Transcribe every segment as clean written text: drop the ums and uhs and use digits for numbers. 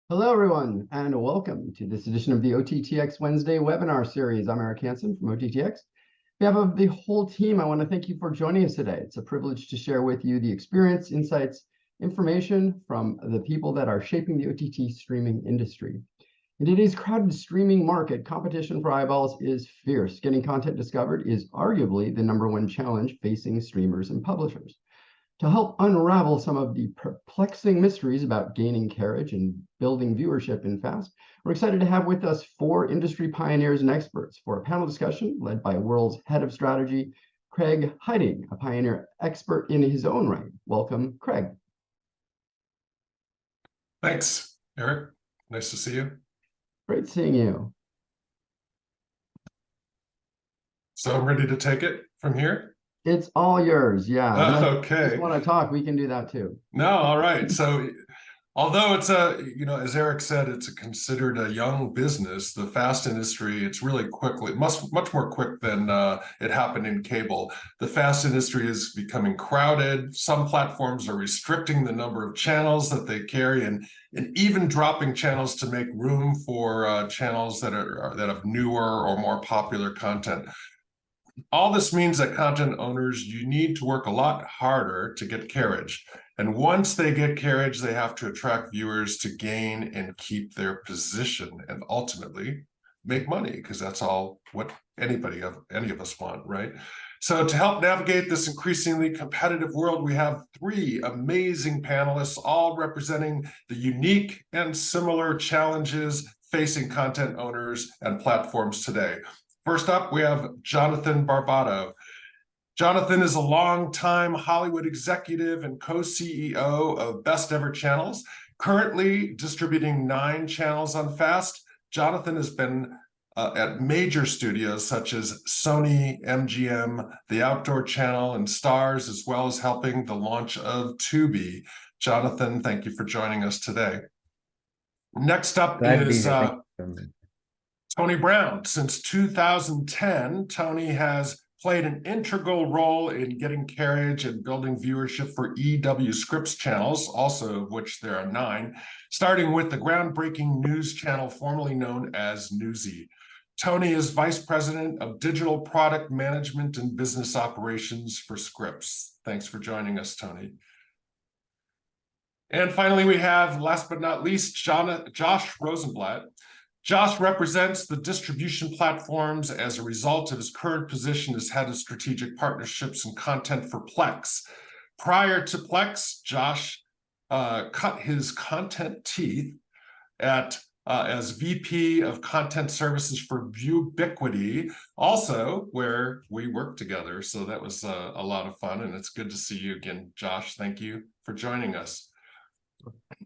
Hello, everyone, and welcome to this edition of the OTT.X Wednesday Webinar Series. I'm Eric Hansen from OTT.X. On behalf of the whole team, I want to thank you for joining us today. It's a privilege to share with you the experience, insights, information from the people that are shaping the OTT streaming industry. In today's crowded streaming market, competition for eyeballs is fierce. Getting content discovered is arguably the #1 challenge facing streamers and publishers. To help unravel some of the perplexing mysteries about gaining carriage and building viewership in FAST, we're excited to have with us 4 industry pioneers and experts for a panel discussion led by Wurl's head of strategy, Craig Heiting, a pioneer expert in his own right. Welcome, Craig. Thanks, Eric. Nice to see you. Great seeing you. So I'm ready to take it from here. It's all yours. Yeah. Okay. If you just want to talk, we can do that too. No, all right. So although it's as Eric said, it's considered a young business, the FAST industry, it's really quickly, much more quick than it happened in cable. The FAST industry is becoming crowded. Some platforms are restricting the number of channels that they carry and even dropping channels to make room for channels that have newer or more popular content. All this means that content owners, you need to work a lot harder to get carriage. And once they get carriage, they have to attract viewers to gain and keep their position and ultimately make money, because that's all what any of us want, right? So to help navigate this increasingly competitive world, we have 3 amazing panelists, all representing the unique and similar challenges facing content owners and platforms today. First up, we have Jonathon Barbato. Jonathon is a longtime Hollywood executive and co-CEO of Best Ever Channels, currently distributing 9 channels on FAST. Jonathon has been at major studios such as Sony, MGM, the Outdoor Channel, and Stars, as well as helping the launch of Tubi. Jonathon, thank you for joining us today. Next up is Tony Brown. Since 2010, Tony has played an integral role in getting carriage and building viewership for EW Scripps channels, also of which there are 9, starting with the groundbreaking news channel formerly known as Newsy. Tony is Vice President of Digital Product Management and Business Operations for Scripps. Thanks for joining us, Tony. And finally, we have, last but not least, Josh Rosenblatt. Josh represents the distribution platforms as a result of his current position as head of strategic partnerships and content for Plex. Prior to Plex, Josh cut his content teeth as VP of Content Services for Vubiquity, also where we work together. So that was a lot of fun, and it's good to see you again, Josh. Thank you for joining us.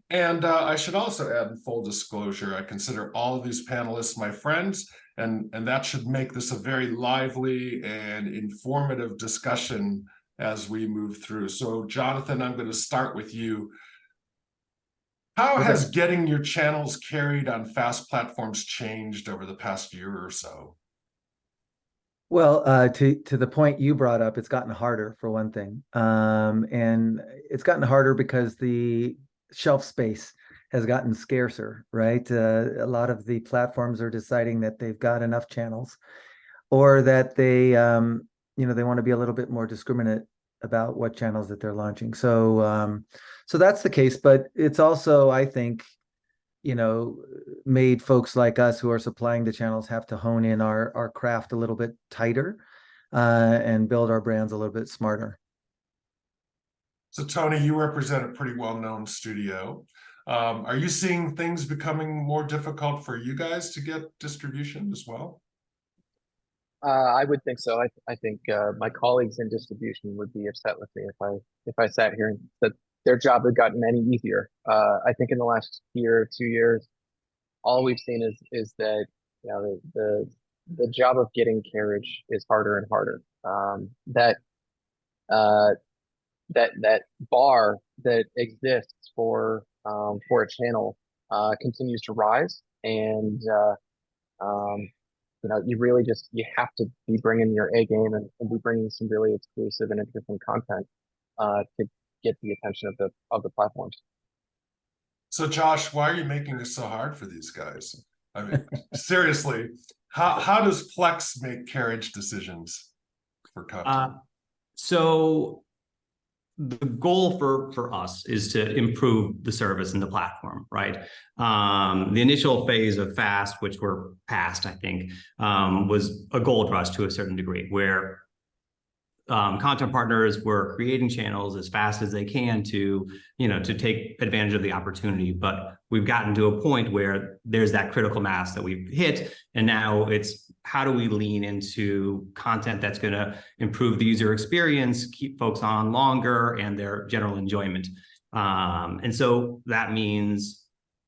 And I should also add, in full disclosure, I consider all of these panelists my friends, and that should make this a very lively and informative discussion as we move through. So, Jonathon, I'm going to start with you. How has getting your channels carried on FAST platforms changed over the past year or so? Well, to the point you brought up, it's gotten harder, for one thing. And it's gotten harder because the shelf space has gotten scarcer, right? A lot of the platforms are deciding that they've got enough channels, or that they they want to be a little bit more discriminate about what channels that they're launching. So that's the case, but it's also, I think, made folks like us who are supplying the channels have to hone in our craft a little bit tighter and build our brands a little bit smarter. So, Tony, you represent a pretty well-known studio. Are you seeing things becoming more difficult for you guys to get distribution as well? I would think so. I think my colleagues in distribution would be upset with me if I sat here and said their job had gotten any easier. I think in the last year or 2 years, all we've seen is that the job of getting carriage is harder and harder. That bar that exists for a channel continues to rise, and you have to be bringing your A game and be bringing some really exclusive and interesting content to get the attention of the platforms. So Josh, why are you making this so hard for these guys? I mean, seriously, how does Plex make carriage decisions for content? So the goal for us is to improve the service and the platform, right? The initial phase of FAST, which we're past, I think, was a gold rush to a certain degree, where content partners were creating channels as fast as they can to take advantage of the opportunity. But we've gotten to a point where there's that critical mass that we've hit, and now it's how do we lean into content that's going to improve the user experience, keep folks on longer, and their general enjoyment. And so that means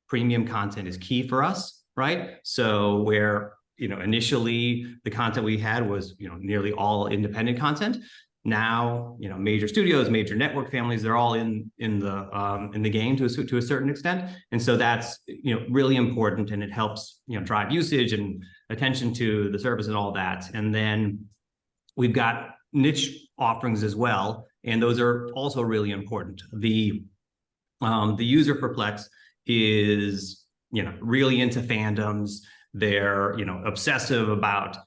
premium content is key for us, right? So where initially the content we had was nearly all independent content. Now major studios, major network families, they're all in the game to a certain extent, and so that's really important, and it helps drive usage and attention to the service and all that. And then we've got niche offerings as well, and those are also really important. The user for Plex is really into fandoms. They're obsessive about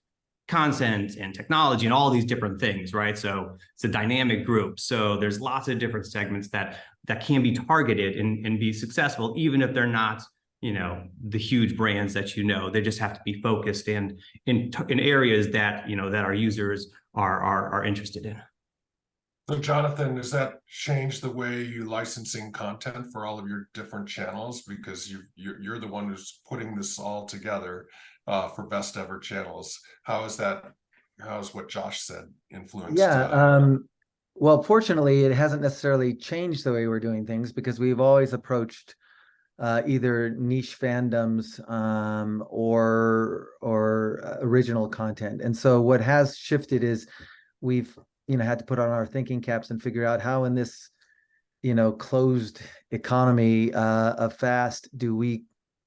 content and technology and all these different things, right? So it's a dynamic group. So there's lots of different segments that can be targeted and be successful, even if they're not the huge brands that they just have to be focused in areas that that our users are interested in. So Jonathon, does that change the way you licensing content for all of your different channels? Because you're the one who's putting this all together for best ever channels. How is what Josh said influenced? Well, fortunately, it hasn't necessarily changed the way we're doing things, because we've always approached either niche fandoms or original content. And so what has shifted is we've had to put on our thinking caps and figure out how in this closed economy of FAST do we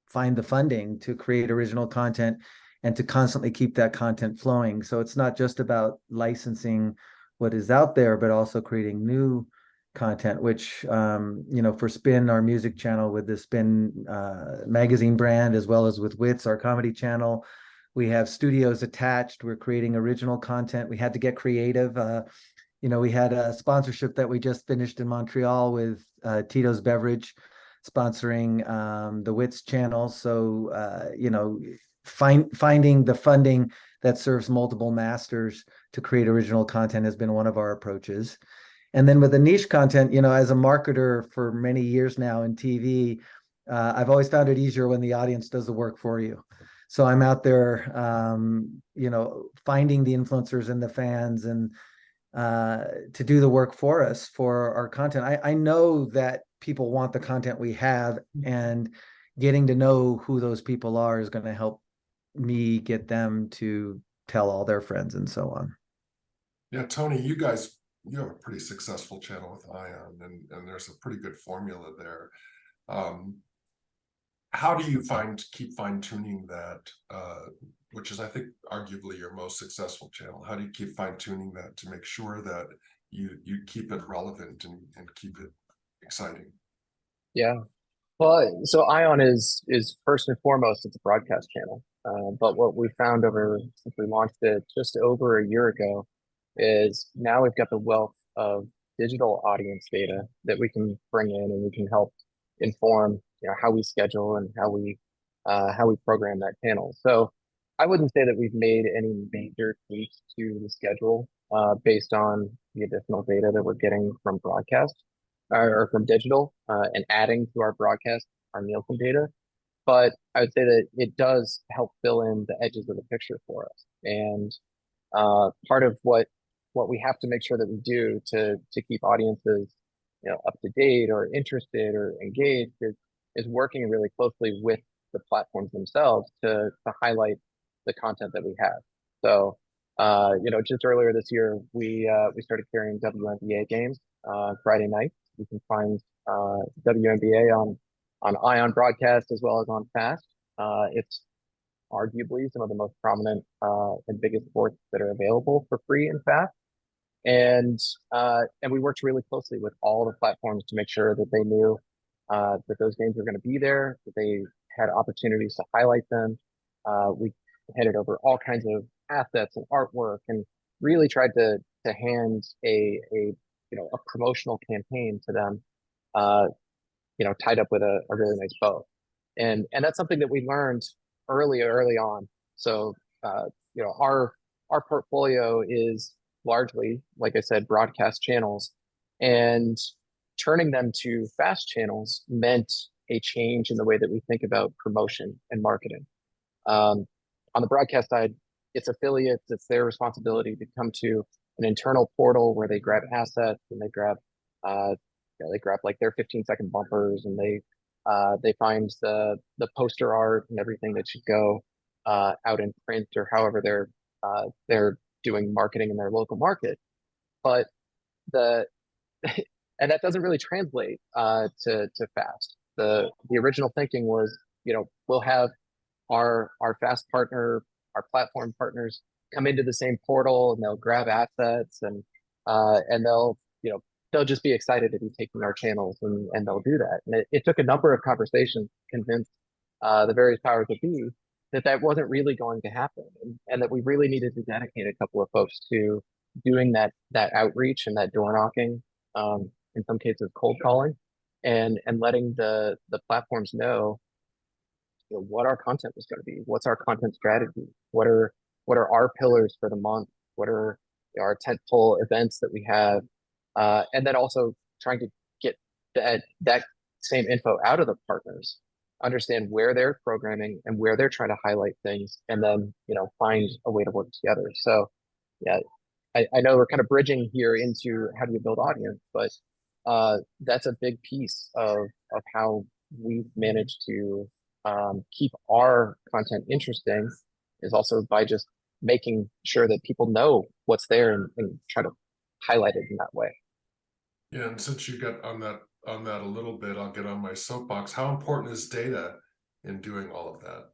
find the funding to create original content and to constantly keep that content flowing. So it's not just about licensing what is out there, but also creating new content, which for Spin, our music channel, with the Spin magazine brand, as well as with Wits, our comedy channel, we have studios attached. We're creating original content. We had to get creative. We had a sponsorship that we just finished in Montreal with Tito's Beverage sponsoring the Wits channel. So, finding the funding that serves multiple masters to create original content has been one of our approaches. And then with the niche content, as a marketer for many years now in TV, I've always found it easier when the audience does the work for you. So I'm out there, finding the influencers and the fans and to do the work for us for our content. I know that people want the content we have, and getting to know who those people are is going to help me get them to tell all their friends and so on. Yeah, Tony, you have a pretty successful channel with Ion, and there's a pretty good formula there. How do you keep fine-tuning that, which is, I think, arguably your most successful channel? How do you keep fine-tuning that to make sure that you keep it relevant and keep it exciting? Yeah. Well, so Ion is first and foremost, it's a broadcast channel. But what we found since we launched it just over a year ago is now we've got the wealth of digital audience data that we can bring in, and we can help inform how we schedule and how we program that channel. So I wouldn't say that we've made any major tweaks to the schedule based on the additional data that we're getting from broadcast or from digital and adding to our broadcast, our Nielsen data. But I would say that it does help fill in the edges of the picture for us. And part of what we have to make sure that we do to keep audiences up to date or interested or engaged is working really closely with the platforms themselves to highlight the content that we have. So just earlier this year, we started carrying WNBA games Friday nights. You can find WNBA on Ion broadcast as well as on FAST. It's arguably some of the most prominent and biggest sports that are available for free in FAST. And we worked really closely with all the platforms to make sure that they knew that those games were going to be there, that they had opportunities to highlight them. We handed over all kinds of assets and artwork, and really tried to hand a promotional campaign to them, tied up with a really nice bow. And that's something that we learned early on. So our portfolio is largely, like I said, broadcast channels, and turning them to fast channels meant a change in the way that we think about promotion and marketing. On the broadcast side, it's affiliates, it's their responsibility to come to an internal portal where they grab assets and they grab like their 15-second bumpers, and they find the poster art and everything that should go out in print, or however they're doing marketing in their local market. But and that doesn't really translate to fast. The original thinking was, we'll have our fast partner, our platform partners come into the same portal, and they'll grab assets, and they'll just be excited to be taking our channels, and they'll do that. And it took a number of conversations to convince the various powers that be that wasn't really going to happen, and that we really needed to dedicate a couple of folks to doing that outreach and that door knocking, in some cases cold calling, and letting the platforms know, what our content was going to be, what's our content strategy, what are our pillars for the month, what are our tentpole events that we have, and then also trying to get that same info out of the partners, understand where they're programming and where they're trying to highlight things, and then find a way to work together. So yeah, I know we're kind of bridging here into how do you build audience, but that's a big piece of how we've managed to keep our content interesting, is also by just making sure that people know what's there, and try to highlight it in that way. Yeah, and since you got on that a little bit, I'll get on my soapbox. How important is data in doing all of that?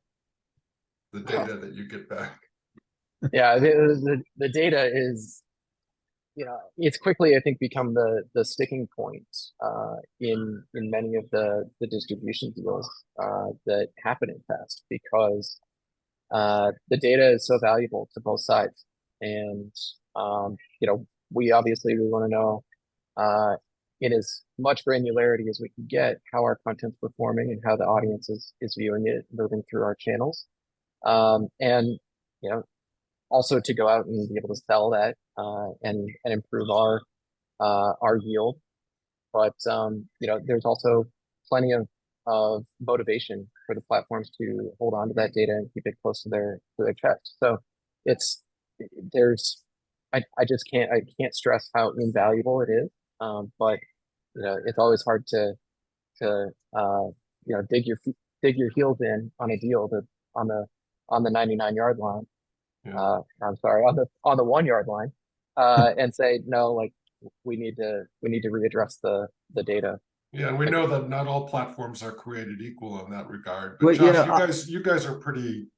The data that you get back. Yeah, the data is, it's quickly, I think, become the sticking point in many of the distribution deals that happen in fast, because the data is so valuable to both sides. And we want to know in as much granularity as we can get how our content's performing and how the audience is viewing it, moving through our channels, and also to go out and be able to sell that and improve our yield. But there's also plenty of motivation for the platforms to hold on to that data and keep it close to their chest. So I can't stress how invaluable it is. But it's always hard to dig your heels in on a deal that on the 99-yard line. Yeah. I'm sorry, on the 1-yard line, and say no, like we need to readdress the data. Yeah, and we know that not all platforms are created equal in that regard. But Well, Josh, you guys are pretty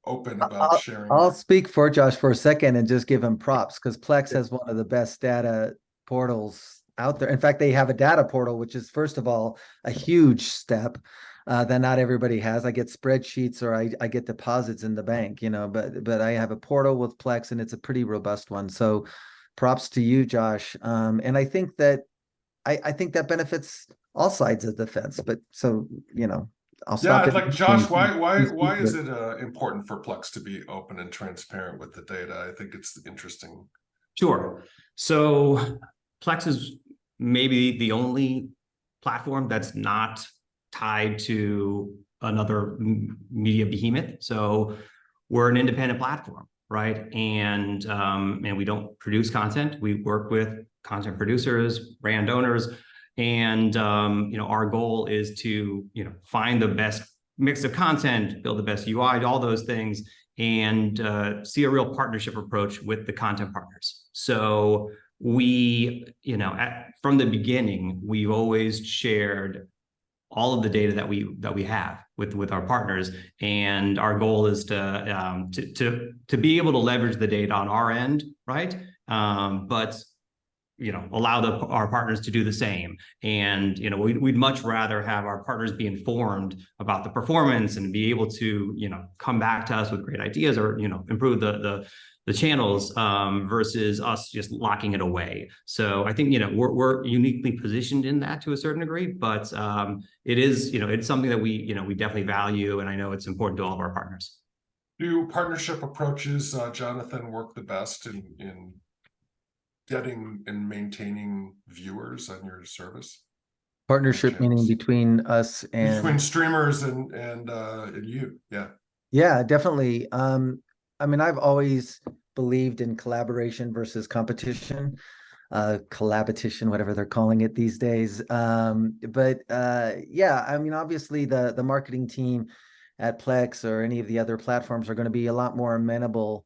open about sharing. I'll speak for Josh for a second and just give him props, because Plex has one of the best data portals out there. In fact, they have a data portal, which is, first of all, a huge step that not everybody has. I get spreadsheets, or I get deposits in the bank, but I have a portal with Plex, and it's a pretty robust one. So props to you, Josh. And I think that I think that benefits all sides of the fence. But so, I'll stop. Yeah, like Josh, why is it important for Plex to be open and transparent with the data? I think it's interesting. Sure. So Plex is maybe the only platform that's not tied to another media behemoth. So we're an independent platform, right? And we don't produce content. We work with content producers, brand owners, and our goal is to find the best mix of content, build the best UI, all those things, and see a real partnership approach with the content partners. So we, from the beginning, we've always shared all of the data that we have with our partners, and our goal is to be able to leverage the data on our end, right? But allow our partners to do the same. And, we'd much rather have our partners be informed about the performance and be able to, come back to us with great ideas or, improve the channels versus us just locking it away. So I think, we're uniquely positioned in that to a certain degree, but it is, it's something that we definitely value. And I know it's important to all of our partners. Do partnership approaches, Jonathon, work the best in getting and maintaining viewers on your service? Partnership meaning between us and between streamers and you. Yeah, definitely. I mean, I've always believed in collaboration versus competition, collabetition, whatever they're calling it these days. But yeah, I mean, obviously the marketing team at Plex or any of the other platforms are going to be a lot more amenable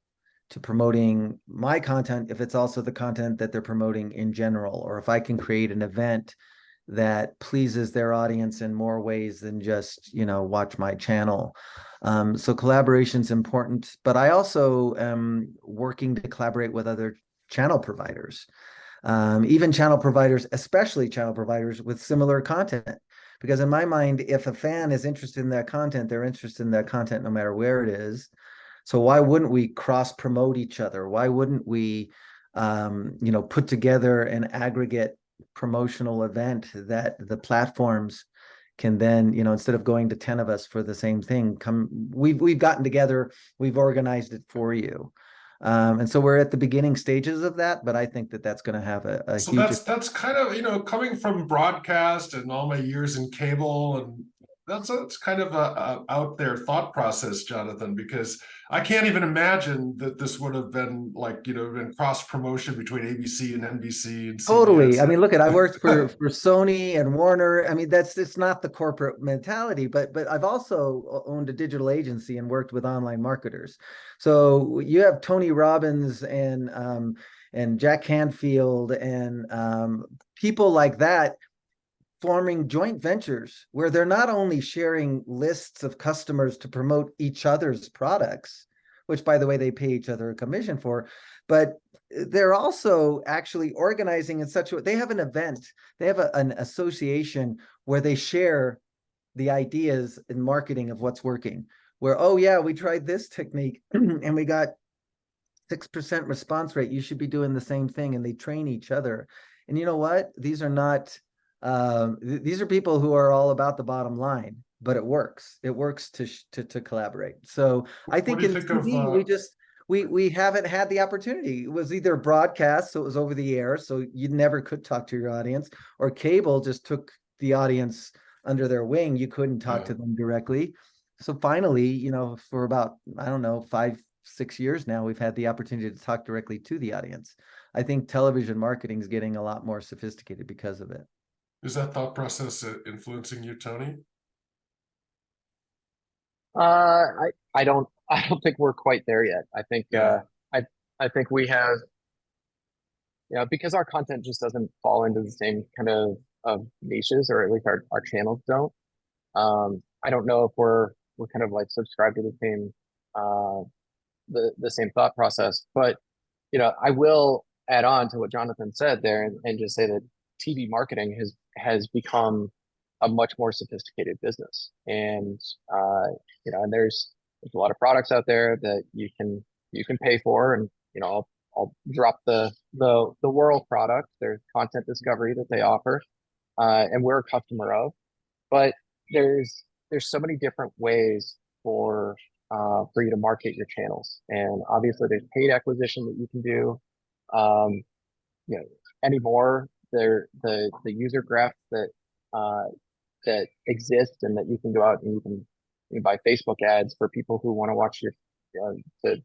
to promoting my content if it's also the content that they're promoting in general, or if I can create an event that pleases their audience in more ways than just, watch my channel. So collaboration is important, but I also am working to collaborate with other channel providers, even channel providers, especially channel providers with similar content. Because in my mind, if a fan is interested in that content, they're interested in that content no matter where it is. So why wouldn't we cross promote each other? Why wouldn't we, put together an aggregate promotional event that the platforms can then, instead of going to 10 of us for the same thing, we've gotten together, we've organized it for you. And so we're at the beginning stages of that, but I think that that's going to have a so huge. That's kind of, coming from broadcast and all my years in cable, and that's kind of a out there thought process, Jonathon, because I can't even imagine that this would have been like, been cross promotion between ABC and NBC and CBS. Totally. I mean, look I worked for Sony and Warner. I mean, it's not the corporate mentality, but I've also owned a digital agency and worked with online marketers. So you have Tony Robbins and Jack Canfield and people like that forming joint ventures where they're not only sharing lists of customers to promote each other's products, which, by the way, they pay each other a commission for, but they're also actually organizing in such a way. They have an event, they have an association where they share the ideas in marketing of what's working, where, oh yeah, we tried this technique and we got 6% response rate. You should be doing the same thing. And they train each other. And you know what? These are not, these are people who are all about the bottom line, but it works. It works to collaborate. So I think in TV, we haven't had the opportunity. It was either broadcast, so it was over the air, so you never could talk to your audience, or cable just took the audience under their wing. You couldn't talk to them directly. So finally, for about, I don't know, 5-6 years now, we've had the opportunity to talk directly to the audience. I think television marketing is getting a lot more sophisticated because of it. Is that thought process influencing you, Tony? I don't think we're quite there yet. I think I think we have, because our content just doesn't fall into the same kind of niches, or at least our channels don't. I don't know if we're kind of like subscribed to the same the same thought process, but I will add on to what Jonathon said there and just say that TV marketing has become a much more sophisticated business, and and there's a lot of products out there that you can pay for, and I'll drop the Wurl product. There's content discovery that they offer, and we're a customer of, but there's so many different ways for you to market your channels, and obviously there's paid acquisition that you can do. Anymore, the user graph that exist, and that you can go out and you can buy Facebook ads for people who want to watch your to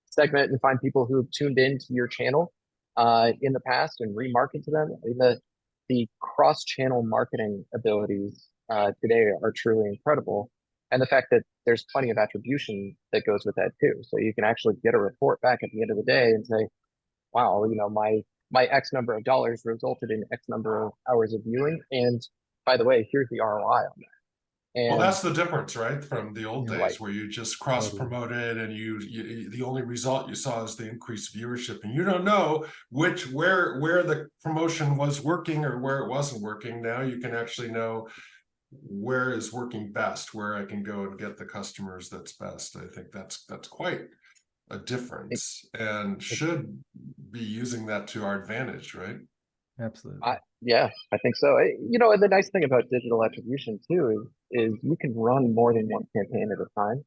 segment and find people who have tuned into your channel in the past and remarket to them. I mean, the cross-channel marketing abilities today are truly incredible, and the fact that there's plenty of attribution that goes with that too. So you can actually get a report back at the end of the day and say, wow, my X number of dollars resulted in X number of hours of viewing, and by the way, here's the ROI on that. Well, And that's the difference, right? From the old days right, where you just cross promoted and the only result you saw is the increased viewership, and you don't know where the promotion was working or where it wasn't working. Now you can actually know where is working best, where I can go and get the customers that's best. I think that's quite a difference and should be using that to our advantage, right? Absolutely. yeah, I think so. You know, and the nice thing about digital attribution too is you can run more than one campaign at a time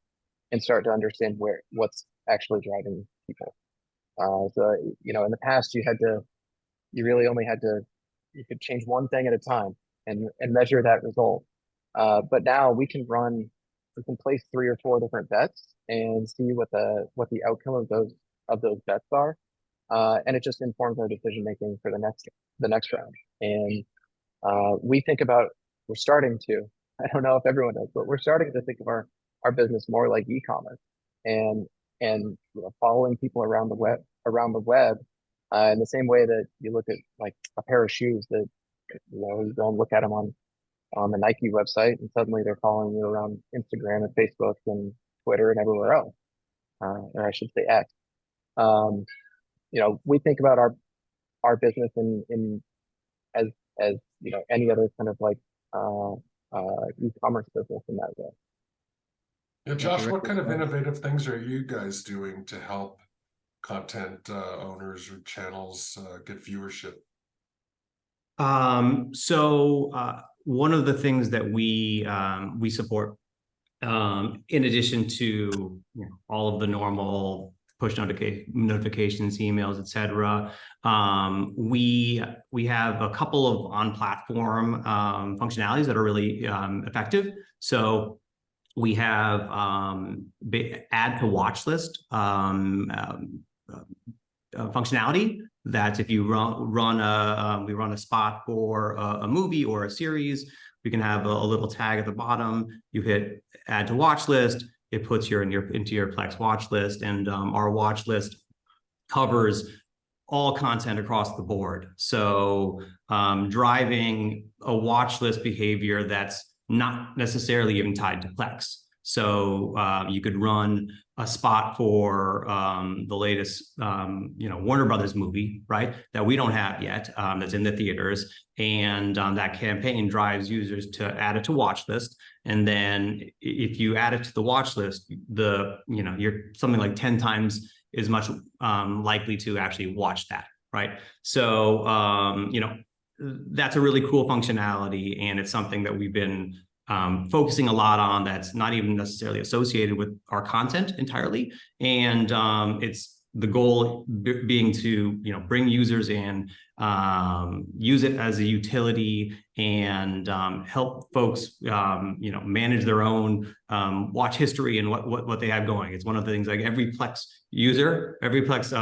and start to understand what's actually driving people. So you know, in the past you really only had to, you could change one thing at a time and measure that result. But now we can place 3 or 4 different bets and see what the outcome of those bets are. And it just informs our decision making for the next round. And we think about, we're starting to, I don't know if everyone does, but we're starting to think of our business more like e-commerce and you know, following people around the web in the same way that you look at like a pair of shoes that, you know, you go and look at them on the Nike website and suddenly they're following you around Instagram and Facebook and Twitter and everywhere else, or I should say X. You know, we think about our business in as you know, any other kind of like e-commerce business in that way. Yeah, Josh, what kind of innovative things are you guys doing to help content owners or channels get viewership? One of the things that we support, in addition to, you know, all of the normal push notifications, emails, etc., we have a couple of on-platform functionalities that are really effective. So we have add to watch list functionality that if you we run a spot for a movie or a series, we can have a little tag at the bottom. You hit add to watch list, it puts you into your Plex watch list, and our watch list covers all content across the board. So driving a watch list behavior that's not necessarily even tied to Plex. So you could run a spot for the latest, you know, Warner Brothers movie, right? That we don't have yet, that's in the theaters, and that campaign drives users to add it to watch list. And then if you add it to the watch list, you know, you're something like 10 times as much likely to actually watch that, right? So you know, that's a really cool functionality, and it's something that we've been focusing a lot on that's not even necessarily associated with our content entirely. And it's the goal being to, you know, bring users in, use it as a utility, and help folks, you know, manage their own watch history and what they have going. It's one of the things, like every Plex user, every Plex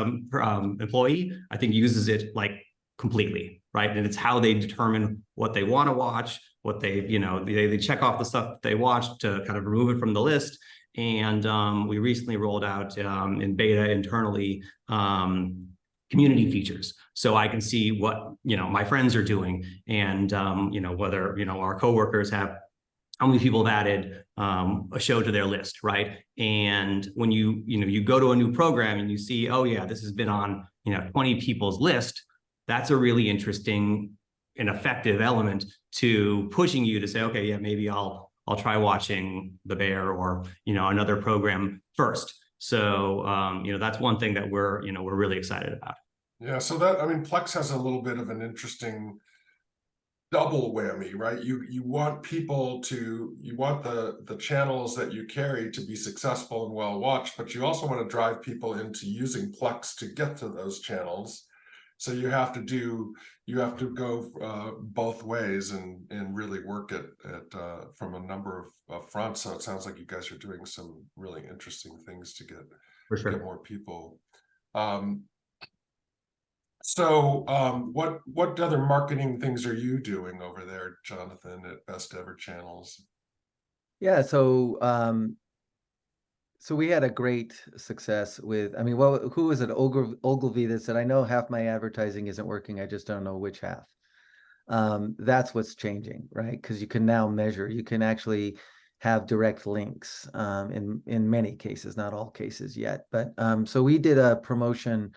employee, I think uses it like completely, right? And it's how they determine what they want to watch, what they, you know, they check off the stuff they watch to kind of remove it from the list. And we recently rolled out in beta internally community features, so I can see what, you know, my friends are doing, and you know, whether, you know, our coworkers have, how many people have added a show to their list, right? And when you go to a new program and you see, oh yeah, this has been on, you know, 20 people's list, that's a really interesting and effective element to pushing you to say, okay, yeah, maybe I'll try watching The Bear or, you know, another program first. So you know, that's one thing that we're really excited about. Yeah, so that, I mean, Plex has a little bit of an interesting double whammy, right? You want people to, you want the channels that you carry to be successful and well watched, but you also want to drive people into using Plex to get to those channels. So you have to go both ways and really work it from a number of fronts. So it sounds like you guys are doing some really interesting things to get more people. What other marketing things are you doing over there, Jonathon, at Best Ever Channels? Yeah, so so we had a great success with, I mean, well, who was it? Ogilvy that said, I know half my advertising isn't working, I just don't know which half. That's what's changing, right? Because you can now measure, you can actually have direct links in many cases, not all cases yet. But so we did a promotion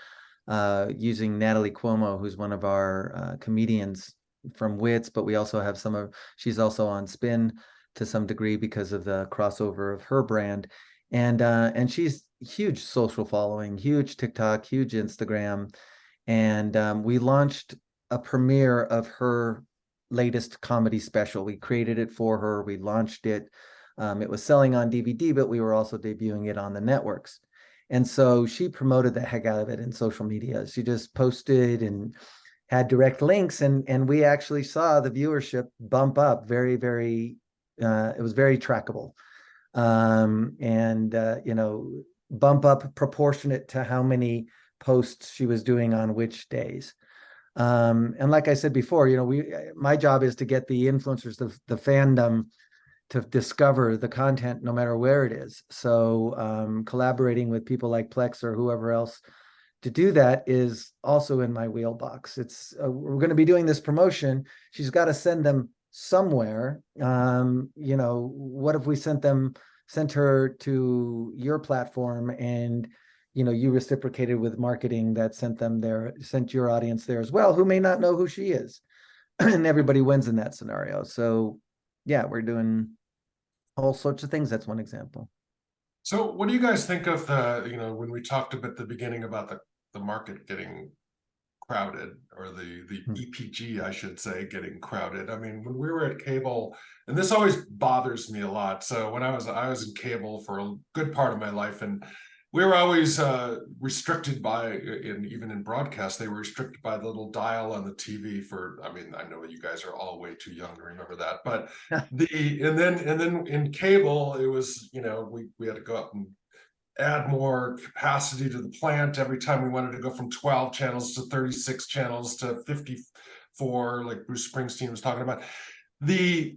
using Natalie Cuomo, who's one of our comedians from Wits, but we also have she's also on Spin to some degree because of the crossover of her brand. And she's huge social following, huge TikTok, huge Instagram. And we launched a premiere of her latest comedy special. We created it for her. We launched it. It was selling on DVD, but we were also debuting it on the networks. And so she promoted the heck out of it in social media. She just posted and had direct links, and we actually saw the viewership bump up very, very, it was very trackable. Bump up proportionate to how many posts she was doing on which days. And like I said before, my job is to get the influencers, the fandom, to discover the content no matter where it is. So collaborating with people like Plex or whoever else to do that is also in my wheelbox. It's we're going to be doing this promotion. She's got to send them somewhere. What if we sent her to your platform, and you reciprocated with marketing that sent your audience there as well, who may not know who she is, and everybody wins in that scenario. So yeah, we're doing all sorts of things. That's one example. So what do you guys think of when we talked at the beginning about the market getting crowded, or the EPG, I should say, getting crowded? I mean, when we were at cable, and this always bothers me a lot. So when I was in cable for a good part of my life, and we were always restricted by, even in broadcast, they were restricted by the little dial on the TV for, I mean, I know you guys are all way too young to remember that, but and then in cable, it was, we had to go up and add more capacity to the plant every time we wanted to go from 12 channels to 36 channels to 54, like Bruce Springsteen was talking about. It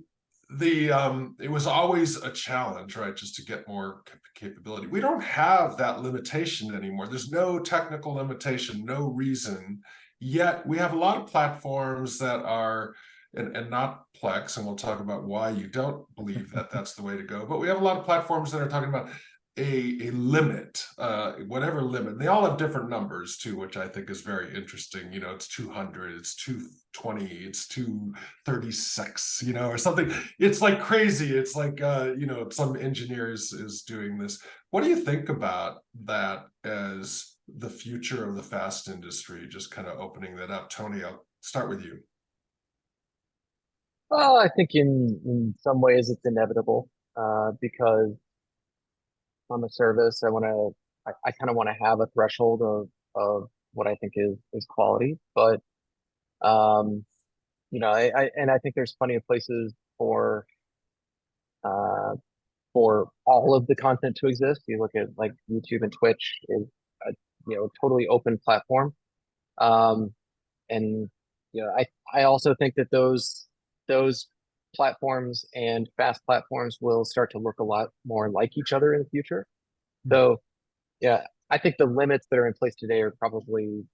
was always a challenge, right, just to get more capability. We don't have that limitation anymore. There's no technical limitation, no reason. Yet we have a lot of platforms that are, and not Plex, and we'll talk about why you don't believe that that's the way to go, but we have a lot of platforms that are talking about a limit, whatever limit. They all have different numbers too, which I think is very interesting. It's 200, it's 220, it's 236, or something. It's like crazy. It's like, some engineer is doing this. What do you think about that as the future of the FAST industry? Just kind of opening that up. Tony, I'll start with you. Well, I think in some ways it's inevitable, because on the service, I kind of want to have a threshold of what I think is quality. But I think there's plenty of places for all of the content to exist. You look at like YouTube and Twitch is a totally open platform. And I also think that those platforms and fast platforms will start to look a lot more like each other in the future. So yeah, I think the limits that are in place today are probably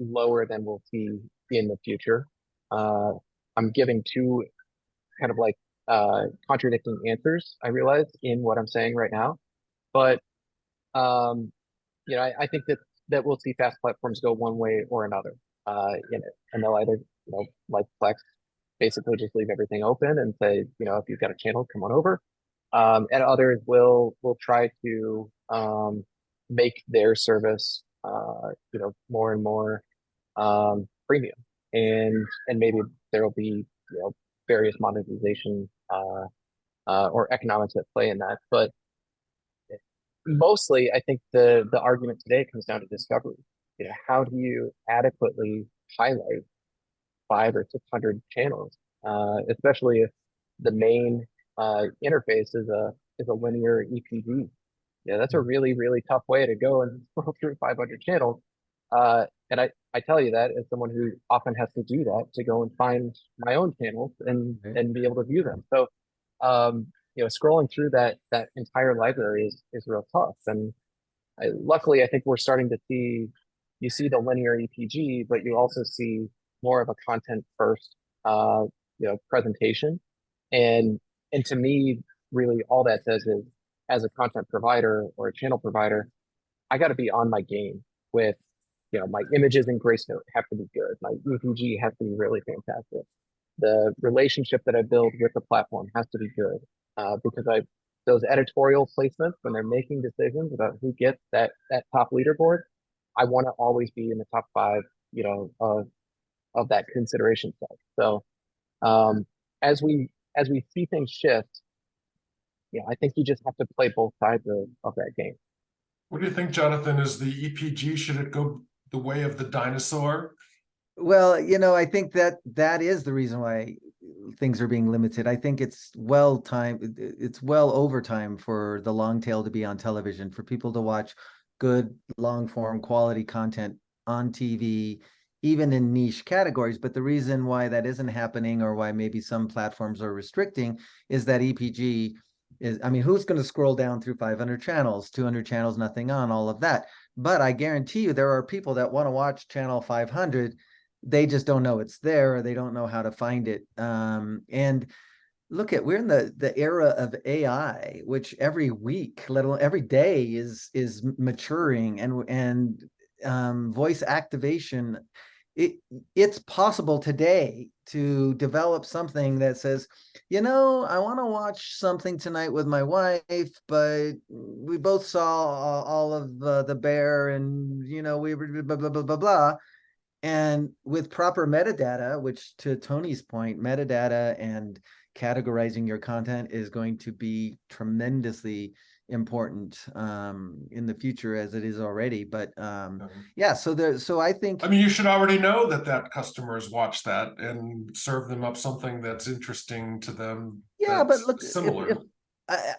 lower than we'll see in the future. I'm giving two kind of like contradicting answers, I realize, in what I'm saying right now. But I think that we'll see fast platforms go one way or another in it. And they'll either, like Plex, basically just leave everything open and say, if you've got a channel, come on over. And others will try to make their service more and more premium, and maybe there will be various monetization or economics at play in that. But mostly, I think the argument today comes down to discovery. How do you adequately highlight 500 or 600 channels, especially if the main interface is a linear EPG? Yeah, that's a really, really tough way to go and scroll through 500 channels. And I tell you that as someone who often has to do that to go and find my own channels and be able to view them. So, scrolling through that entire library is real tough. And luckily, I think we're starting to see, you see the linear EPG, but you also see more of a content first, presentation. And to me, really all that says is, as a content provider or a channel provider, I got to be on my game with, my images in Grayscale have to be good. My EPG has to be really fantastic. The relationship that I build with the platform has to be good, because those editorial placements, when they're making decisions about who gets that top leaderboard, I want to always be in the top 5, of that consideration set. So as we see things shift, I think you just have to play both sides of that game. What do you think, Jonathan? Is the EPG, should it go the way of the dinosaur? Well, I think that is the reason why things are being limited. I think it's well over time for the long tail to be on television, for people to watch good long form quality content on TV, even in niche categories. But the reason why that isn't happening, or why maybe some platforms are restricting, is that EPG is, who's going to scroll down through 500 channels, 200 channels, nothing on, all of that. But I guarantee you there are people that want to watch channel 500. They just don't know it's there, or they don't know how to find it. And look, we're in the era of AI, which every week, let alone every day, is maturing, and voice activation. It's possible today to develop something that says, I want to watch something tonight with my wife, but we both saw all of the Bear, and we were blah blah blah blah blah. And with proper metadata, which, to Tony's point, metadata and categorizing your content is going to be tremendously important in the future, as it is already. But yeah, so I think, you should already know that customers watch that and serve them up something that's interesting to them. Yeah, but look, similar.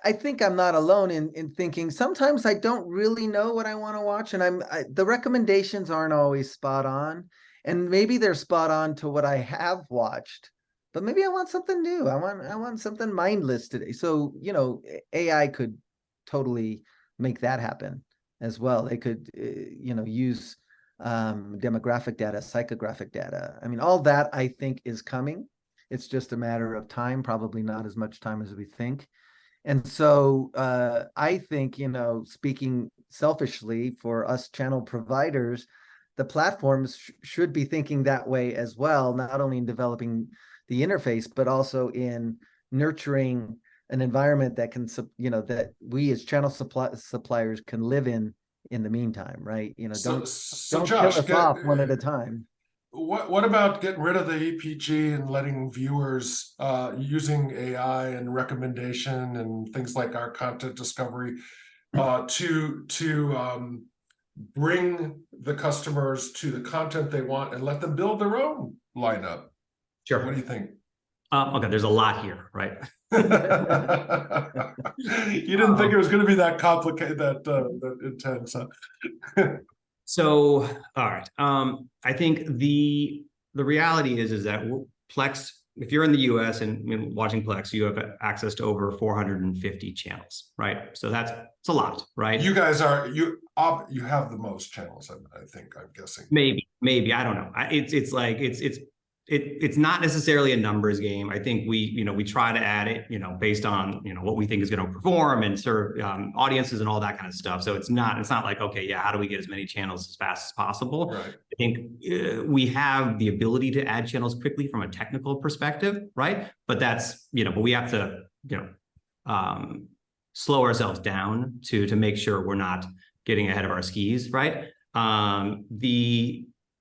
I think I'm not alone in thinking sometimes I don't really know what I want to watch, and the recommendations aren't always spot on, and maybe they're spot on to what I have watched, but maybe I want something new. I want something mindless today. So, AI could totally make that happen as well. They could, use demographic data, psychographic data. All that I think is coming. It's just a matter of time, probably not as much time as we think. And so I think, speaking selfishly for us channel providers, the platforms should be thinking that way as well, not only in developing the interface, but also in nurturing an environment that can, that we as channel suppliers can live in the meantime, right? Don't Josh, kill us off one at a time. What about getting rid of the EPG and letting viewers using AI and recommendation and things like our content discovery to bring the customers to the content they want and let them build their own lineup? Sure. What do you think? Okay, there's a lot here, right? You didn't think it was going to be that complicated, that intense, huh? So, all right. I think the reality is that Plex, if you're in the US and watching Plex, you have access to over 450 channels, right? So it's a lot, right? You guys you have the most channels, I think, I'm guessing. Maybe, I don't know. It's not necessarily a numbers game. I think we try to add it, based on, what we think is going to perform and serve audiences and all that kind of stuff. So it's not like, okay, yeah, how do we get as many channels as fast as possible? Right. I think we have the ability to add channels quickly from a technical perspective, right? But that's, but we have to, slow ourselves down to make sure we're not getting ahead of our skis, right?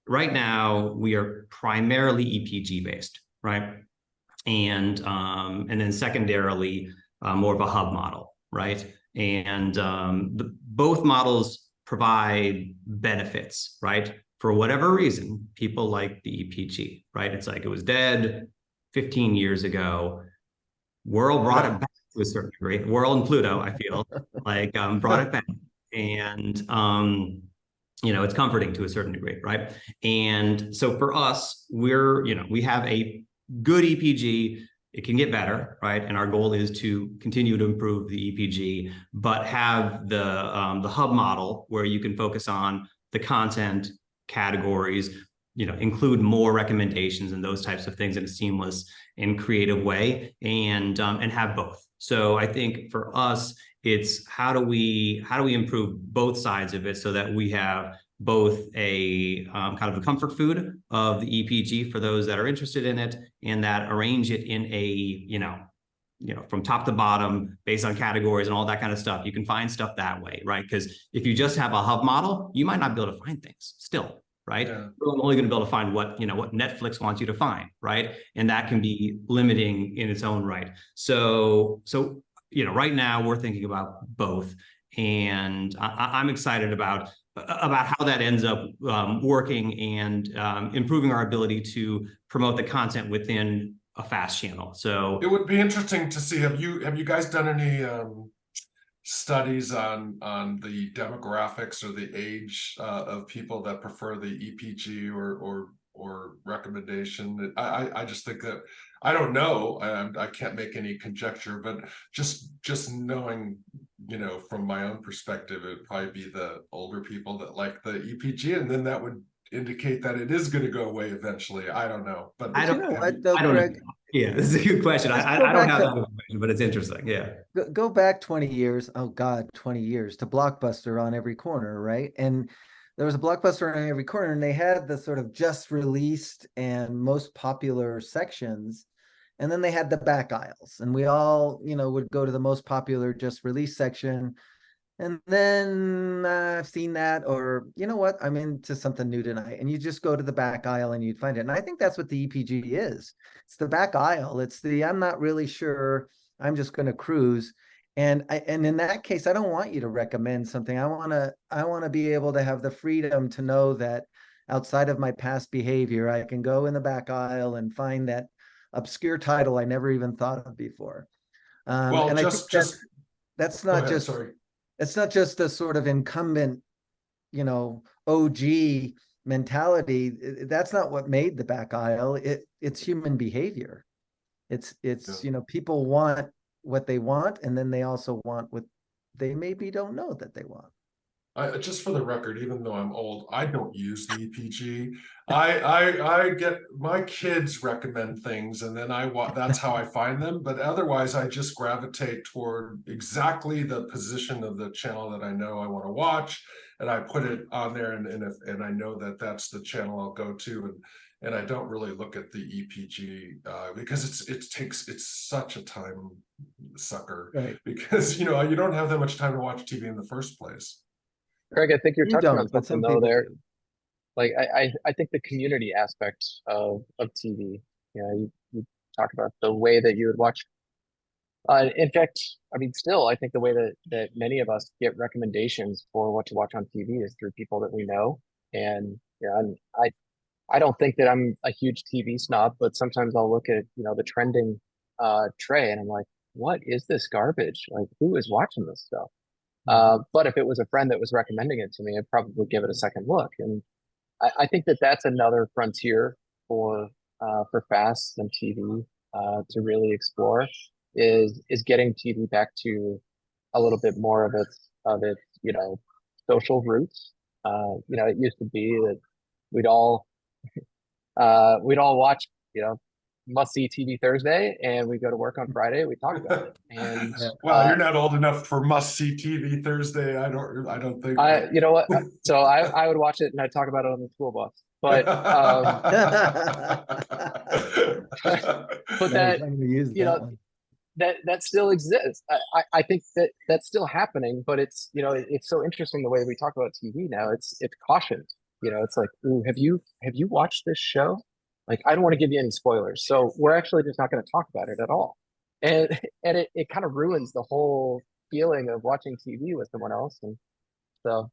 Right now, we are primarily EPG based, right? And then secondarily, more of a hub model, right? And both models provide benefits, right? For whatever reason, people like the EPG, right? It's like it was dead 15 years ago. Wurl brought it back to a certain degree. Wurl and Pluto, I feel like brought it back, and it's comforting to a certain degree, right? And so for us, we have a good EPG. It can get better, right? And our goal is to continue to improve the EPG, but have the hub model where you can focus on the content categories, include more recommendations and those types of things in a seamless and creative way, and have both. So I think for us, it's how do we improve both sides of it so that we have both a kind of a comfort food of the EPG for those that are interested in it, and that arrange it in a, you know, from top to bottom based on categories and all that kind of stuff. You can find stuff that way, right? Because if you just have a hub model, you might not be able to find things still, right? Yeah. We're only going to be able to find what Netflix wants you to find, right? And that can be limiting in its own right. So right now we're thinking about both, and I'm excited about how that ends up working and improving our ability to promote the content within a FAST channel. So it would be interesting to see, have you guys done any studies on the demographics or the age of people that prefer the EPG or recommendation? I just think that, I don't know, I can't make any conjecture, but just knowing, from my own perspective, it'd probably be the older people that like the EPG, and then that would indicate that it is going to go away eventually. I don't know, but You know what, though, Greg? Yeah, this is a good question. I don't have that information, but it's interesting. Yeah. Go back 20 years. Oh God, 20 years to Blockbuster on every corner, right? And there was a Blockbuster on every corner, and they had the sort of just released and most popular sections. And then they had the back aisles, and we all, would go to the most popular just released section. And then I've seen that, or you know what, I'm into something new tonight. And you just go to the back aisle and you'd find it. And I think that's what the EPG is. It's the back aisle. It's the, I'm not really sure, I'm just going to cruise. And in that case, I don't want you to recommend something. I want to be able to have the freedom to know that outside of my past behavior, I can go in the back aisle and find that obscure title I never even thought of before. well, and that's not just, sorry. It's not just a sort of incumbent, OG mentality. That's not what made the back aisle. It's human behavior. It's people want what they want, and then they also want what they maybe don't know that they want. Just for the record, even though I'm old, I don't use the EPG. I get my kids recommend things, and then that's how I find them. But otherwise, I just gravitate toward exactly the position of the channel that I know I want to watch, and I put it on there, and I know that that's the channel I'll go to, and I don't really look at the EPG because it's such a time sucker, right? Because you don't have that much time to watch TV in the first place. Craig, I think you're touching on something though there. Do. Like I think the community aspect of TV, you talk about the way that you would watch. In fact, I mean, still, I think the way that many of us get recommendations for what to watch on TV is through people that we know. And I don't think that I'm a huge TV snob, but sometimes I'll look at the trending tray and I'm like, what is this garbage? Like, who is watching this stuff? But if it was a friend that was recommending it to me, I'd probably give it a second look. And I think that that's another frontier for FAST and TV to really explore is getting TV back to a little bit more of its social roots. It used to be that we'd all watch must-see TV Thursday, and we go to work on Friday. We talk about it. And well, you're not old enough for must-see TV Thursday. I don't think. You know what? So I would watch it and I'd talk about it on the school bus. But but that still exists. I think that that's still happening. But it's it's so interesting the way we talk about TV now. It's cautioned. It's like, ooh, have you watched this show? Like, I don't want to give you any spoilers, so we're actually just not going to talk about it at all. And it kind of ruins the whole feeling of watching TV with someone else. And so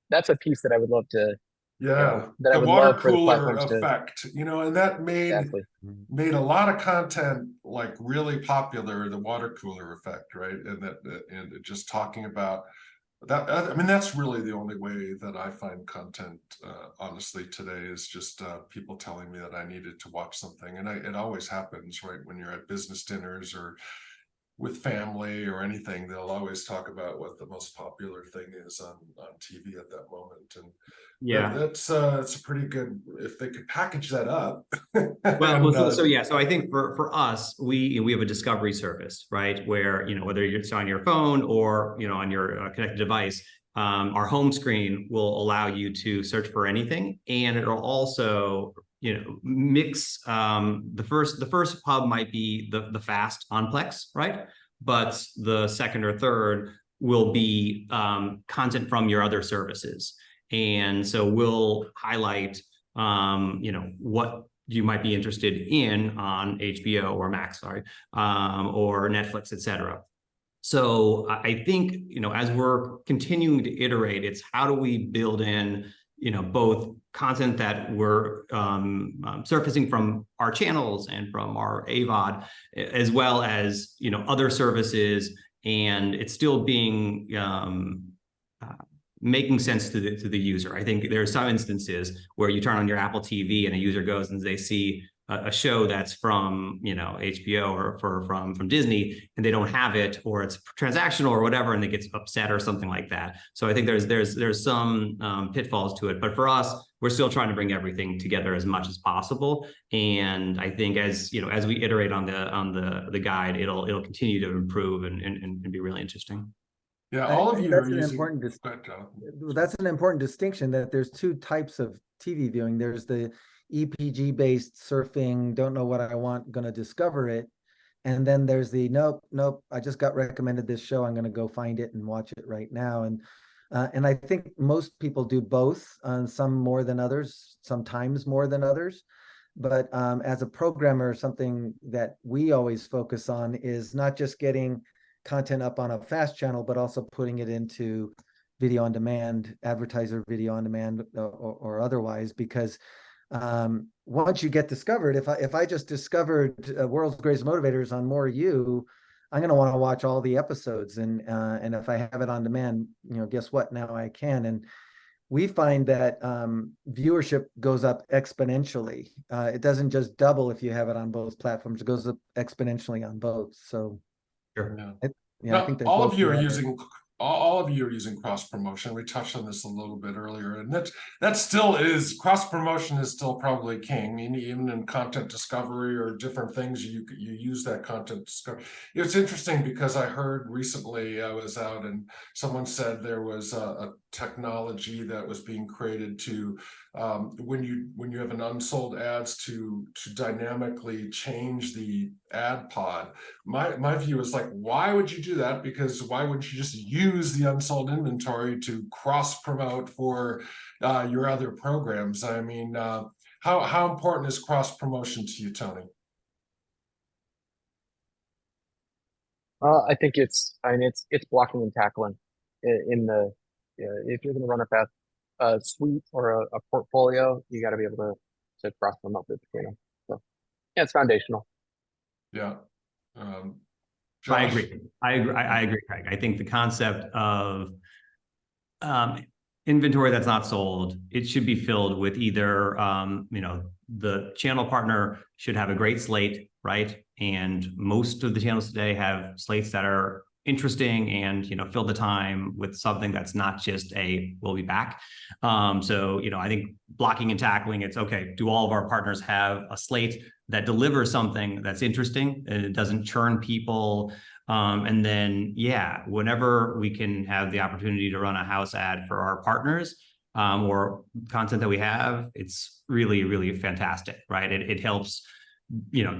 that's a piece that I would love to, that I the would water love for the cooler platforms effect, and that made a lot of content like really popular, the water cooler effect, right? And just talking about that, I mean, that's really the only way that I find content, honestly, today, is just people telling me that I needed to watch something. And it always happens, right, when you're at business dinners or with family or anything, they'll always talk about what the most popular thing is on TV at that moment. And Yeah. that's it's a pretty good, if they could package that up. So I think for us, we have a discovery service, right? Where, whether it's on your phone or, on your connected device, our home screen will allow you to search for anything, and it'll also, mix the first hub might be the fast on Plex, right? But the second or third will be content from your other services. And so we'll highlight, what you might be interested in on HBO or Max, or Netflix, et cetera. So I think, as we're continuing to iterate, it's how do we build in, both content that we're surfacing from our channels and from our AVOD, as well as, other services, and it's still being making sense to the user. I think there are some instances where you turn on your Apple TV and a user goes and they see a show that's from, HBO or from Disney, and they don't have it, or it's transactional or whatever, and they get upset or something like that. So I think there's some pitfalls to it, but for us, we're still trying to bring everything together as much as possible. And I think as we iterate on the guide, it'll continue to improve and be really interesting. Yeah, all of you are using. That's an important distinction, that there's two types of TV viewing. There's the EPG based surfing, don't know what I want, gonna discover it. And then there's the nope, I just got recommended this show, I'm gonna go find it and watch it right now. And I think most people do both, some more than others, sometimes more than others. But as a programmer, something that we always focus on is not just getting content up on a fast channel, but also putting it into video on demand, advertiser video on demand, or otherwise, because once you get discovered, if I just discovered World's Greatest Motivators on More You, I'm going to want to watch all the episodes, and if I have it on demand, guess what? Now I can. And we find that viewership goes up exponentially. It doesn't just double if you have it on both platforms; it goes up exponentially on both. So. Sure. I think all of you are using cross promotion. We touched on this a little bit earlier, and that still is, cross promotion is still probably king. Even in content discovery or different things, you use that content discovery. It's interesting because I heard recently, I was out and someone said there was a technology that was being created to when you have an unsold ads to dynamically change the ad pod. My view is like, why would you do that? Because why wouldn't you just use the unsold inventory to cross promote for your other programs? I mean, how important is cross promotion to you, Tony? I think it's blocking and tackling in the if you're going to run a suite or a portfolio, you got to be able to cross promote between them. So yeah, it's foundational. Yeah. I agree. I agree, Craig. I think the concept of inventory that's not sold, it should be filled with either, the channel partner should have a great slate, right? And most of the channels today have slates that are interesting and, fill the time with something that's not just we'll be back. So, I think blocking and tackling, it's okay. Do all of our partners have a slate that delivers something that's interesting and it doesn't churn people? And then, whenever we can have the opportunity to run a house ad for our partners, or content that we have, it's really, really fantastic, right? It helps,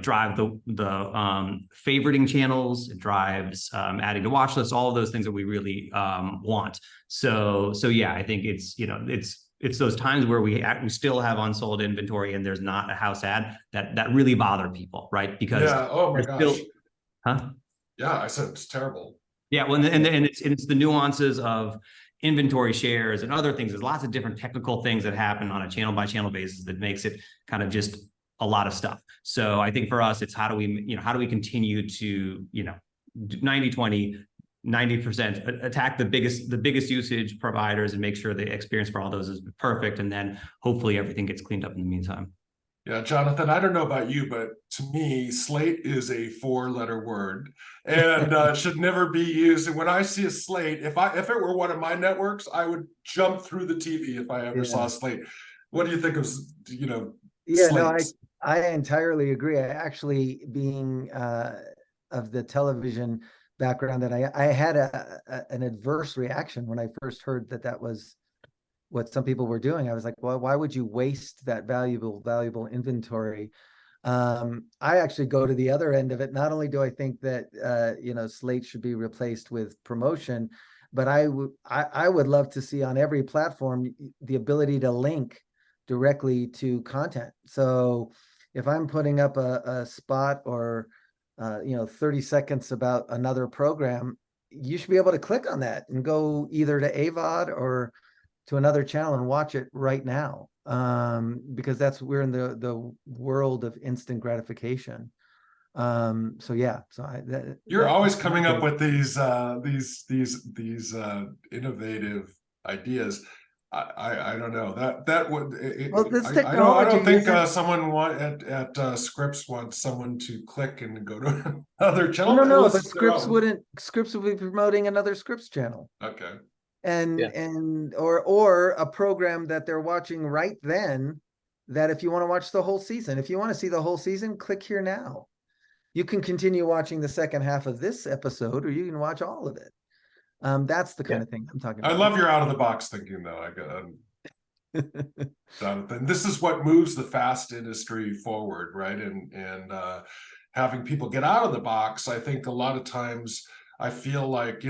drive the favoriting channels. It drives adding to watch lists, all of those things that we really want. So I think it's those times where we still have unsold inventory and there's not a house ad that really bother people, right? Because oh my gosh, huh? Yeah, I said it's terrible. Yeah, well, and it's the nuances of inventory shares and other things. There's lots of different technical things that happen on a channel by channel basis that makes it kind of just a lot of stuff. So I think for us, it's how do we continue to 90-20, 90% attack the biggest usage providers and make sure the experience for all those is perfect, and then hopefully everything gets cleaned up in the meantime. Yeah, Jonathan, I don't know about you, but to me, slate is a 4-letter word and should never be used. And when I see a slate, if it were one of my networks, I would jump through the TV if I ever saw a slate. What do you think of, Yeah, no, slates? I entirely agree. I actually, being of the television background, that I had an adverse reaction when I first heard that was what some people were doing. I was like, well, why would you waste that valuable inventory? I actually go to the other end of it. Not only do I think that slate should be replaced with promotion, but I would love to see on every platform the ability to link directly to content. So if I'm putting up a spot or 30 seconds about another program, you should be able to click on that and go either to AVOD or to another channel and watch it right now, because we're in the world of instant gratification. So yeah, You're always coming up with these innovative ideas. I don't know that would well, this I don't think technology someone at Scripps wants someone to click and go to another channel. no, unless but it's their own. Scripps would be promoting another Scripps channel. Okay. Or a program that they're watching right then, that if you want to watch the whole season, if you want to see the whole season, click here now. You can continue watching the second half of this episode, or you can watch all of it. That's the kind of thing I'm talking about. I love your out of the box thinking, though. Jonathan, this is what moves the fast industry forward, right? And having people get out of the box. I think a lot of times I feel like,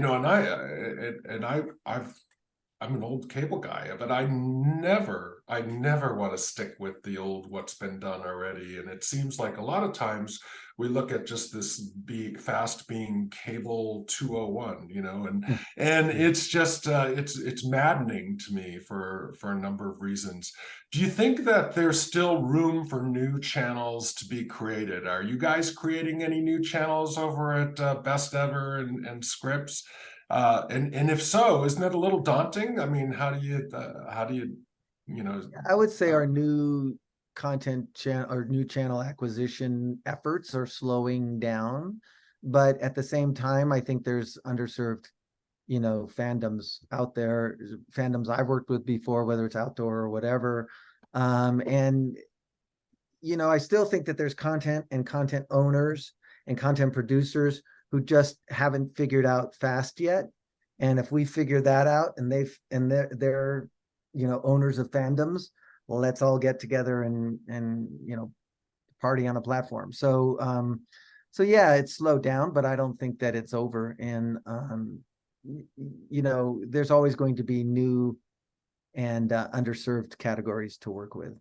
I'm an old cable guy, but I never want to stick with the old what's been done already. And it seems like a lot of times we look at just this fast being cable 201, and it's just it's maddening to me for a number of reasons. Do you think that there's still room for new channels to be created? Are you guys creating any new channels over at Best Ever and Scripps? And if so, isn't it a little daunting? I mean, how do you I would say our new content channel or new channel acquisition efforts are slowing down, but at the same time, I think there's underserved, fandoms out there, fandoms I've worked with before, whether it's outdoor or whatever. And I still think that there's content and content owners and content producers who just haven't figured out fast yet. And if we figure that out, and they're owners of fandoms, well, let's all get together and party on a platform. So yeah, it's slowed down, but I don't think that it's over. And there's always going to be new and underserved categories to work with.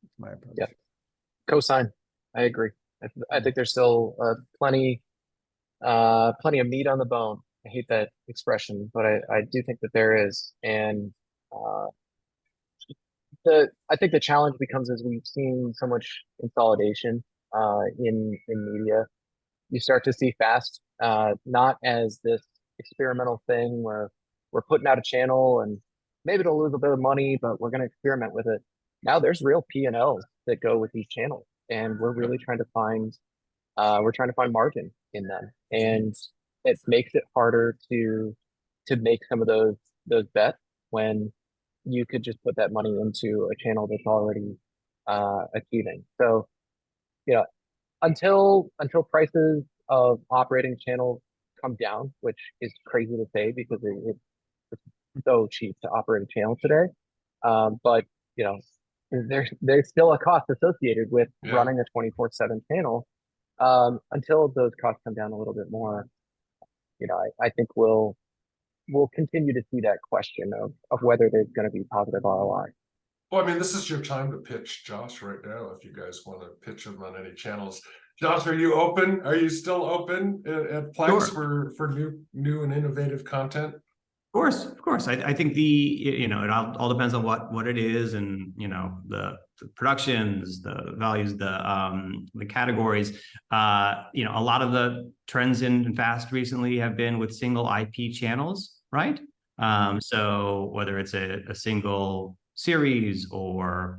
That's my approach. Yeah, cosign. I agree. I think there's still plenty of meat on the bone. I hate that expression, but I do think that there is. And I think the challenge becomes, as we've seen so much consolidation in media, you start to see fast not as this experimental thing where we're putting out a channel and maybe it'll lose a bit of money, but we're going to experiment with it. Now there's real P&Ls that go with these channels, and we're really trying to find margin in them, and it makes it harder to make some of those bets when you could just put that money into a channel that's already achieving. So, until prices of operating channels come down, which is crazy to say because it's so cheap to operate a channel today. But there's still a cost associated with running a 24/7 channel. Until those costs come down a little bit more, I think we'll continue to see that question of whether there's going to be positive ROI. Well, I mean, this is your time to pitch Josh right now, if you guys want to pitch him on any channels. Josh, are you open? Are you still open at Plex for new and innovative content? Of course. I think it all depends on what it is, and the productions, the values, the categories. A lot of the trends in fast recently have been with single IP channels, right? So whether it's a single series or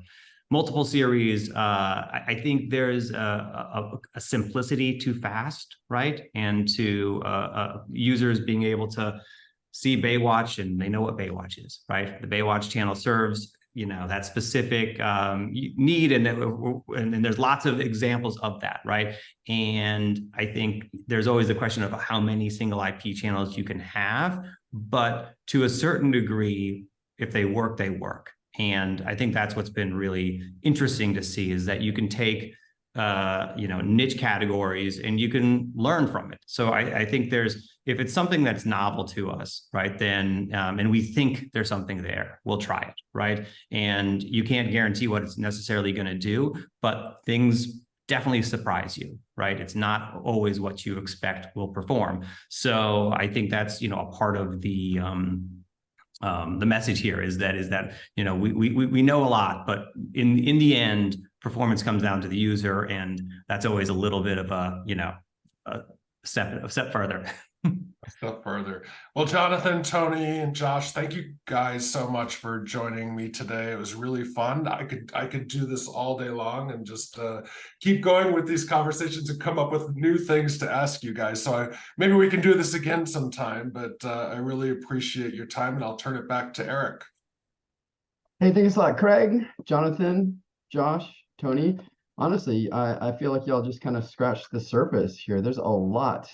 multiple series. I think there's a simplicity to FAST, right? And to users being able to see Baywatch and they know what Baywatch is, right? The Baywatch channel serves, that specific need, and there's lots of examples of that, right? And I think there's always a question of how many single IP channels you can have, but to a certain degree, if they work, they work. And I think that's what's been really interesting to see, is that you can take niche categories and you can learn from it. So I think if it's something that's novel to us, right, then and we think there's something there, we'll try it, right? And you can't guarantee what it's necessarily going to do, but things definitely surprise you, right? It's not always what you expect will perform. So I think that's a part of the message here is that we know a lot, but in the end, performance comes down to the user, and that's always a little bit of a step further. A step further. Well, Jonathon, Tony, and Josh, thank you guys so much for joining me today. It was really fun. I could do this all day long and just keep going with these conversations and come up with new things to ask you guys. So maybe we can do this again sometime, but I really appreciate your time, and I'll turn it back to Eric. Hey, thanks a lot, Craig, Jonathon, Josh, Tony. Honestly, I feel like y'all just kind of scratched the surface here. There's a lot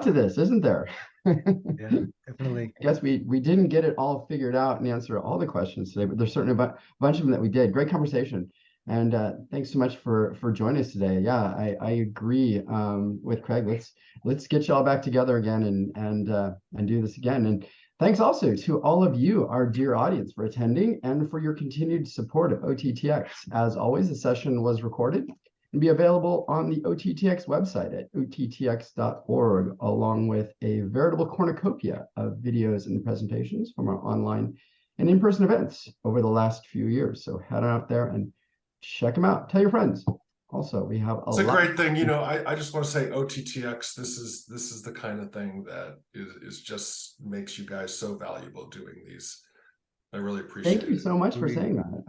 to this, isn't there? Yeah, definitely. I guess we didn't get it all figured out and answer all the questions today, but there's certainly a bunch of them that we did. Great conversation. And thanks so much for joining us today. Yeah, I agree with Craig. Let's get y'all back together again and do this again. And thanks also to all of you, our dear audience, for attending and for your continued support of OTT.X. As always, the session was recorded and be available on the OTT.X website at OTTX.org, along with a veritable cornucopia of videos and presentations from our online and in-person events over the last few years. So head on out there and check them out. Tell your friends. Also, we have It's a great thing. I just want to say OTT.X, this is the kind of thing that is just makes you guys so valuable doing these. I really appreciate it. Thank you so much for saying that.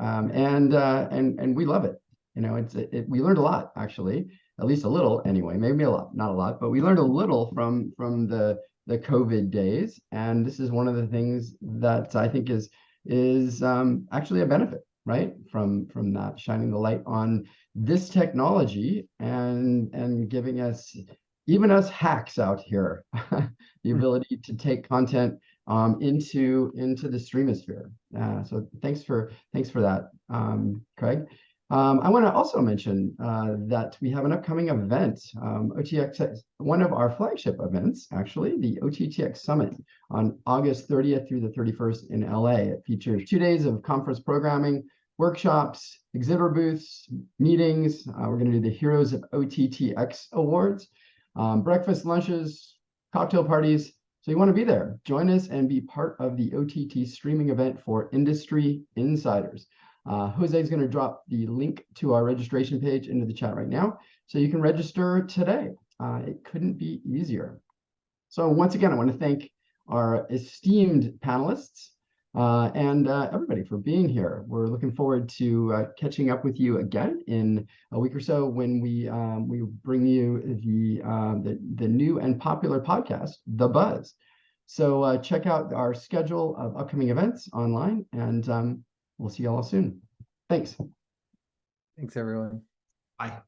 And we love it. We learned a lot, actually, at least a little anyway, maybe a lot, not a lot, but we learned a little from the COVID days. And this is one of the things that I think is actually a benefit, right? From that, shining the light on this technology and giving us, even us hacks out here, the ability to take content into the streamosphere. So thanks for that, Craig. I want to also mention that we have an upcoming event, OTT.X, one of our flagship events, actually, the OTT.X Summit on August 30th through the 31st in LA. It features 2 days of conference programming, workshops, exhibitor booths, meetings. We're going to do the Heroes of OTT.X Awards, breakfast, lunches, cocktail parties. So you want to be there. Join us and be part of the OTT streaming event for industry insiders. Jose is going to drop the link to our registration page into the chat right now, so you can register today. It couldn't be easier. So once again, I want to thank our esteemed panelists and everybody for being here. We're looking forward to catching up with you again in a week or so when we bring you the new and popular podcast, The Buzz. So check out our schedule of upcoming events online, and we'll see you all soon. Thanks. Thanks, everyone. Bye.